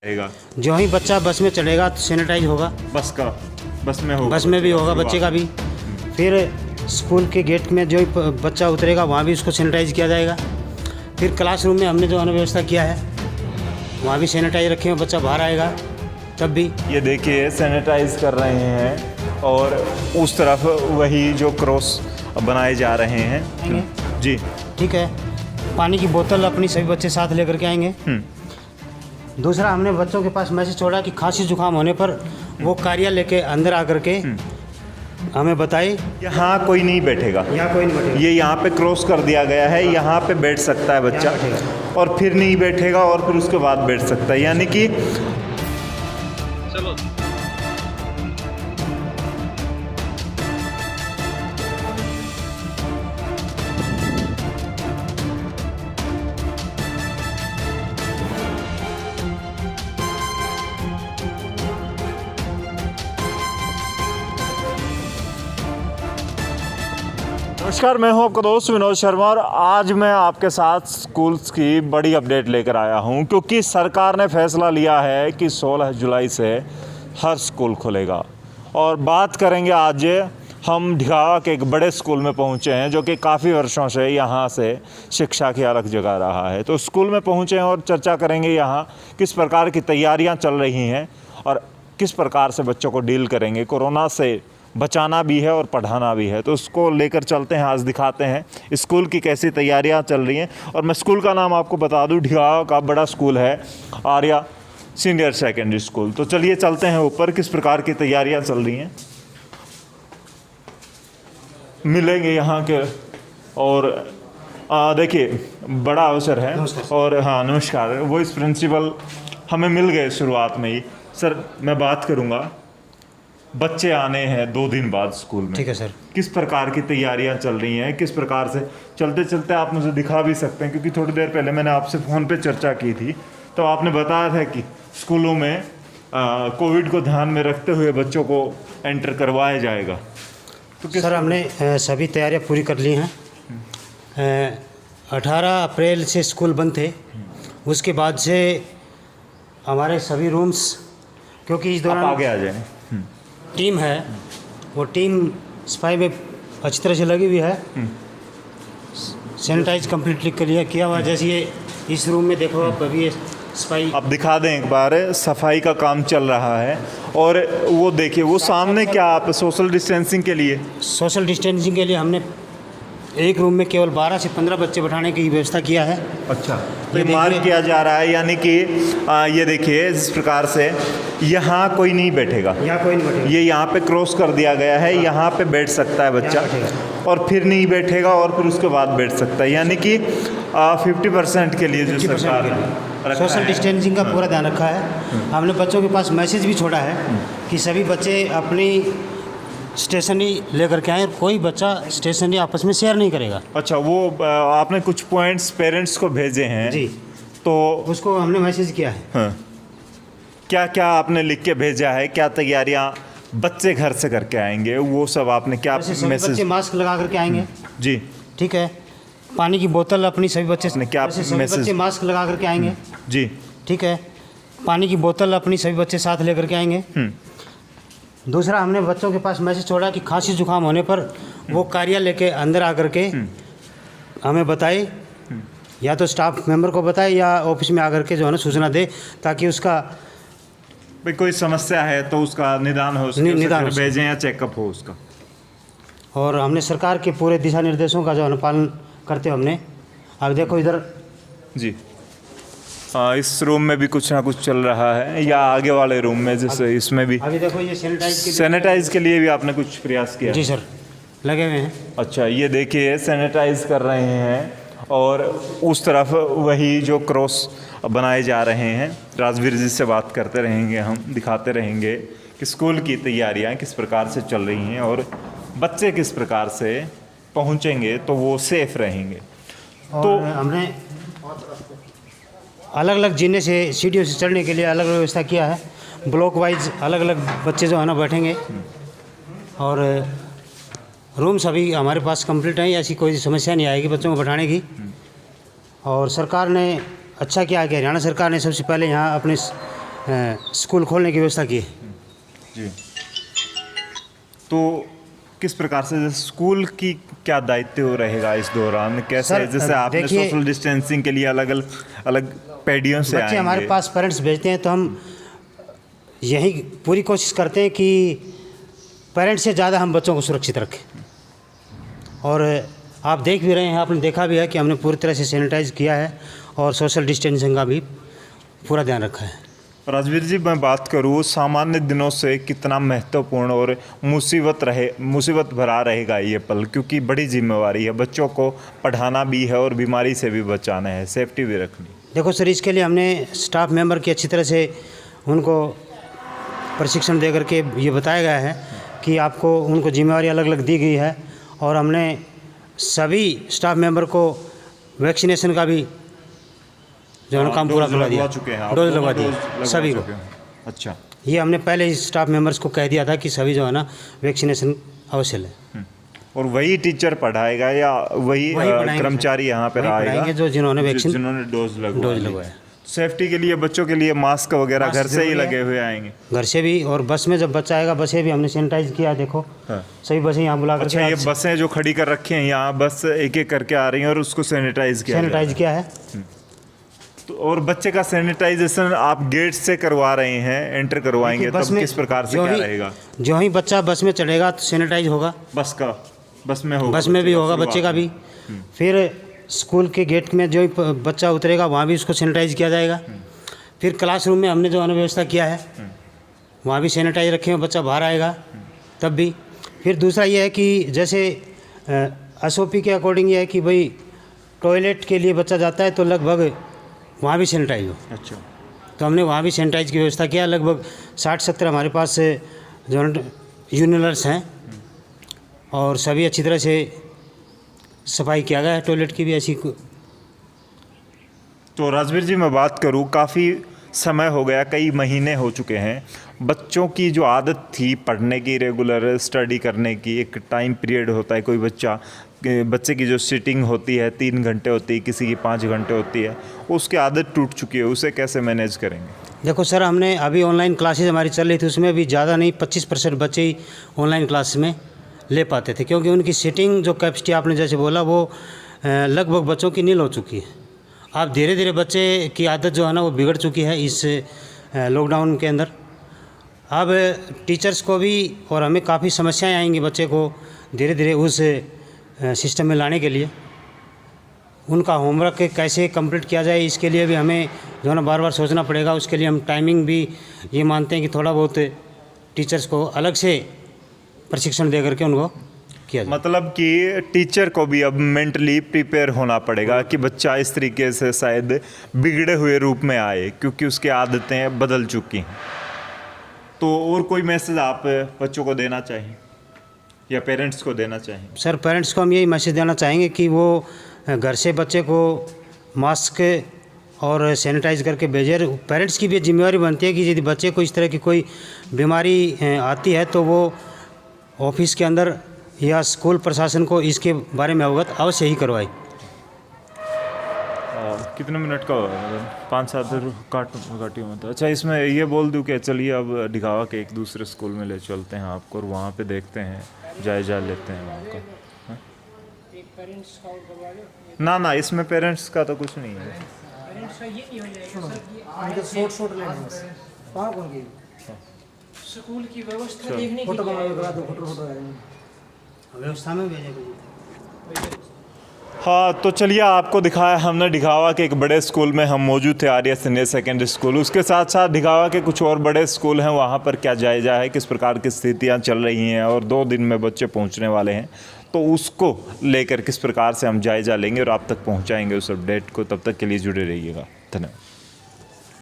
जो ही बच्चा बस में चढ़ेगा तो सैनिटाइज होगा, बस में होगा, बस में भी होगा बच्चे का भी। फिर स्कूल के गेट में जो ही बच्चा उतरेगा वहाँ भी उसको सैनिटाइज किया जाएगा। फिर क्लासरूम में हमने जो है व्यवस्था किया है वहाँ भी सैनिटाइज रखे हैं, बच्चा बाहर आएगा तब भी। ये देखिए सैनिटाइज कर रहे हैं और उस तरफ वही जो क्रॉस बनाए जा रहे हैं जी। ठीक है, पानी की बोतल अपनी सभी बच्चे साथ लेकर के आएंगे। दूसरा, हमने बच्चों के पास मैसेज छोड़ा कि खांसी जुकाम होने पर वो कार्यालय के अंदर आकर के हमें बताए। यहाँ कोई नहीं बैठेगा, यहाँ कोई नहीं बैठेगा, ये यहाँ पे क्रॉस कर दिया गया है, यहाँ पे बैठ सकता है बच्चा और फिर नहीं बैठेगा और फिर उसके बाद बैठ सकता है, यानी कि चलो। नमस्कार, मैं हूं आपका दोस्त विनोद शर्मा और आज मैं आपके साथ स्कूल्स की बड़ी अपडेट लेकर आया हूं, क्योंकि सरकार ने फैसला लिया है कि 16 जुलाई से हर स्कूल खुलेगा। और बात करेंगे, आज हम ढिगावा के एक बड़े स्कूल में पहुंचे हैं जो कि काफ़ी वर्षों से यहाँ से शिक्षा की अलग जगह रहा है। तो स्कूल में पहुंचे हैं और चर्चा करेंगे यहाँ किस प्रकार की तैयारियाँ चल रही हैं और किस प्रकार से बच्चों को डील करेंगे। कोरोना से बचाना भी है और पढ़ाना भी है, तो उसको लेकर चलते हैं। आज दिखाते हैं स्कूल की कैसी तैयारियां चल रही हैं। और मैं स्कूल का नाम आपको बता दूं, ढिगावा का बड़ा स्कूल है आर्या सीनियर सेकेंडरी स्कूल। तो चलिए चलते हैं ऊपर, किस प्रकार की तैयारियां चल रही हैं मिलेंगे यहाँ के। और देखिए बड़ा अवसर है। और हाँ नमस्कार, वो इस प्रिंसिपल हमें मिल गए शुरुआत में ही। सर मैं बात करूँगा, बच्चे आने हैं 2 दिन बाद स्कूल में, ठीक है सर, किस प्रकार की तैयारियां चल रही हैं, किस प्रकार से चलते चलते आप मुझे दिखा भी सकते हैं, क्योंकि थोड़ी देर पहले मैंने आपसे फ़ोन पे चर्चा की थी तो आपने बताया था कि स्कूलों में कोविड को ध्यान में रखते हुए बच्चों को एंटर करवाया जाएगा। तो सर हमने सभी तैयारियां पूरी कर ली हैं। 18 अप्रैल से स्कूल बंद थे, उसके बाद से हमारे सभी रूम्स, क्योंकि इस दौरान आगे आ जाए टीम है, वो टीम सफाई में अच्छी तरह से लगी हुई है। सैनिटाइज कम्प्लीटली किया हुआ। जैसे ये इस रूम में देखो आप, अभी ये सफाई अब दिखा दें एक बार, सफाई का काम चल रहा है। और वो देखिए वो सामने क्या, आप सोशल डिस्टेंसिंग के लिए हमने एक रूम में केवल 12 से 15 बच्चे बैठाने की व्यवस्था किया है। अच्छा, ये मार्क किया जा रहा है, यानी कि ये देखिए जिस प्रकार से यहाँ कोई नहीं बैठेगा, यहाँ कोई नहीं बैठेगा, ये यहाँ पे क्रॉस कर दिया गया है, यहाँ पे बैठ सकता है बच्चा और फिर नहीं बैठेगा और फिर उसके बाद बैठ सकता है, यानी कि 50% के लिए जो सरकार ने सोशल डिस्टेंसिंग का पूरा ध्यान रखा है। हमने बच्चों के पास मैसेज भी छोड़ा है कि सभी बच्चे अपनी स्टेशनरी लेकर के आए, कोई बच्चा स्टेशनरी आपस में शेयर नहीं करेगा। अच्छा, वो आपने कुछ पॉइंट्स पेरेंट्स को भेजे हैं जी, तो उसको हमने मैसेज किया है। हाँ, क्या क्या आपने लिख के भेजा है, क्या तैयारियां बच्चे घर से करके आएंगे, वो सब आपने क्या मैसेज? बच्चे मास्क लगा करके आएंगे जी, ठीक है। पानी की बोतल अपनी सभी बच्चे क्या मैसेज? बच्चे मास्क लगा करके आएंगे जी, ठीक है। पानी की बोतल अपनी सभी बच्चे साथ लेकर के आएंगे। दूसरा, हमने बच्चों के पास मैसेज छोड़ा कि खांसी जुकाम होने पर वो कार्यालय के अंदर आकर के हमें बताए, या तो स्टाफ मेंबर को बताए या ऑफिस में आकर के जो है ना सूचना दे, ताकि उसका भाई कोई समस्या है तो उसका निदान हो सके, निदान हो भेजें या चेकअप हो उसका। और हमने सरकार के पूरे दिशा निर्देशों का जो है पालन करते हुए हमने, अब देखो इधर जी, इस रूम में भी कुछ ना कुछ चल रहा है, या आगे वाले रूम में जैसे इसमें भी अभी देखो ये सैनिटाइज के लिए भी आपने कुछ प्रयास किया? जी सर, लगे हुए हैं। अच्छा, ये देखिए सैनिटाइज कर रहे हैं और उस तरफ वही जो क्रॉस बनाए जा रहे हैं। राजवीर जी से बात करते रहेंगे, हम दिखाते रहेंगे कि स्कूल की तैयारियां किस प्रकार से चल रही हैं और बच्चे किस प्रकार से पहुंचेंगे तो वो सेफ रहेंगे। तो हमने अलग अलग जीने से सीढ़ियों से चढ़ने के लिए अलग अलग व्यवस्था किया है। ब्लॉक वाइज अलग अलग बच्चे जो है ना बैठेंगे और रूम्स अभी हमारे पास कंप्लीट हैं, ऐसी कोई समस्या नहीं आएगी बच्चों को बैठाने की। और सरकार ने अच्छा किया कि हरियाणा सरकार ने सबसे पहले यहाँ अपने स्कूल खोलने की व्यवस्था की है। जी। तो किस प्रकार से स्कूल की क्या दायित्व रहेगा इस दौरान, कैसे सर, जैसे आपने देखिए, सोशल डिस्टेंसिंग के लिए अलग अलग पैडियों से बच्चे हमारे आएंगे। पास पेरेंट्स भेजते हैं तो हम यही पूरी कोशिश करते हैं कि पेरेंट्स से ज़्यादा हम बच्चों को सुरक्षित रखें। और आप देख भी रहे हैं, आपने देखा भी है कि हमने पूरी तरह से सैनिटाइज किया है और सोशल डिस्टेंसिंग का भी पूरा ध्यान रखा है। राजवीर जी, मैं बात करूँ सामान्य दिनों से कितना महत्वपूर्ण और मुसीबत भरा रहेगा ये पल, क्योंकि बड़ी जिम्मेवारी है, बच्चों को पढ़ाना भी है और बीमारी से भी बचाना है, सेफ्टी भी रखनी। देखो सर, इसके लिए हमने स्टाफ मेंबर की अच्छी तरह से उनको प्रशिक्षण दे करके ये बताया गया है कि आपको उनको जिम्मेवारी अलग अलग दी गई है और हमने सभी स्टाफ मेंबर को वैक्सीनेशन का भी जो है ना काम पूरा करवा दिया, डोज लगवा दिया सभी को। अच्छा, ये हमने पहले ही स्टाफ मेंबर्स को कह दिया था कि सभी जो है ना वैक्सीनेशन अवश्य लें। और वही टीचर पढ़ाएगा या वही पढ़ाएंगे कर्मचारी यहाँ पे रहेगा जो जिन्होंने वैक्सीन जिन्होंने डोज लगवाया। सेफ्टी के लिए बच्चों के लिए मास्क वगैरह घर से ही लगे हुए आएंगे, घर से भी, और बस में जब बच्चा आएगा बसें भी हमने सैनिटाइज किया। देखो सभी बसें यहाँ बुला कर। अच्छा, ये बसें जो खड़ी कर रखी हैं यहाँ, बस एक एक करके आ रही हैं और उसको सैनिटाइज किया है। तो और बच्चे का सैनिटाइजेशन आप गेट से करवा रहे हैं, एंटर करवाएंगे, तब किस प्रकार से क्या रहेगा? जो ही बच्चा बस में चढ़ेगा तो सैनिटाइज होगा, बस में भी होगा बच्चे का भी। फिर स्कूल के गेट में जो ही बच्चा उतरेगा वहाँ भी उसको सैनिटाइज किया जाएगा। फिर क्लासरूम में हमने जो व्यवस्था किया है वहाँ भी सैनिटाइज रखे हैं, बच्चा बाहर आएगा तब भी। फिर दूसरा ये है कि जैसे SOP के अकॉर्डिंग ये है कि भाई टॉयलेट के लिए बच्चा जाता है तो लगभग वहाँ भी सैनिटाइज हो। अच्छा, तो हमने वहाँ भी सैनिटाइज की व्यवस्था किया। लगभग 60-70 हमारे पास जो यूनिनर्स हैं और सभी अच्छी तरह से सफाई किया गया है, टॉयलेट की भी ऐसी। तो राजवीर जी, मैं बात करूँ, काफ़ी समय हो गया, कई महीने हो चुके हैं, बच्चों की जो आदत थी पढ़ने की, रेगुलर स्टडी करने की, एक टाइम पीरियड होता है, कोई बच्चे की जो सीटिंग होती है 3 घंटे होती है, किसी की 5 घंटे होती है, उसकी आदत टूट चुकी है, उसे कैसे मैनेज करेंगे? देखो सर, हमने अभी ऑनलाइन क्लासेज हमारी चल रही थी, उसमें भी ज़्यादा नहीं 25% बच्चे ही ऑनलाइन क्लास में ले पाते थे, क्योंकि उनकी सीटिंग जो कैपेसिटी आपने जैसे बोला वो लगभग बच्चों की नील हो चुकी है। अब धीरे धीरे बच्चे की आदत जो है ना वो बिगड़ चुकी है इस लॉकडाउन के अंदर। अब टीचर्स को भी और हमें काफ़ी समस्याएं आएंगी बच्चे को धीरे धीरे उस सिस्टम में लाने के लिए। उनका होमवर्क कैसे कंप्लीट किया जाए इसके लिए भी हमें जो है ना बार बार सोचना पड़ेगा। उसके लिए हम टाइमिंग भी ये मानते हैं कि थोड़ा बहुत टीचर्स को अलग से प्रशिक्षण दे करके उनको किया जाए। मतलब कि टीचर को भी अब मेंटली प्रिपेयर होना पड़ेगा कि बच्चा इस तरीके से शायद बिगड़े हुए रूप में आए, क्योंकि उसकी आदतें बदल चुकी हैं। तो और कोई मैसेज आप बच्चों को देना चाहें या पेरेंट्स को देना चाहें? सर, पेरेंट्स को हम यही मैसेज देना चाहेंगे कि वो घर से बच्चे को मास्क और सैनिटाइज करके भेजें। पेरेंट्स की भी जिम्मेवारी बनती है कि यदि बच्चे को इस तरह की कोई बीमारी आती है तो वो ऑफिस के अंदर या स्कूल प्रशासन को इसके बारे में अवगत अवश्य ही करवाए। कितने मिनट का होगा? 5-7 काटियों में। अच्छा, इसमें ये बोल दूँ कि चलिए अब दिखावा के एक दूसरे स्कूल में ले चलते हैं आपको और वहाँ पे देखते हैं, जायजा लेते हैं वहाँ का। ना, इसमें पेरेंट्स का तो कुछ नहीं है। स्कूल की व्यवस्था देखने की व्यवस्था में भेजेंगे। हाँ, तो चलिए आपको दिखाया हमने दिखावा के एक बड़े स्कूल में हम मौजूद थे, आर्या सीनियर सेकेंडरी स्कूल। उसके साथ साथ दिखावा के कुछ और बड़े स्कूल हैं, वहाँ पर क्या जायजा है, किस प्रकार की स्थितियाँ चल रही हैं और 2 दिन में बच्चे पहुँचने वाले हैं, तो उसको लेकर किस प्रकार से हम जायजा लेंगे और आप तक पहुँचाएँगे उस अपडेट को। तब तक के लिए जुड़े रहिएगा। धन्यवाद।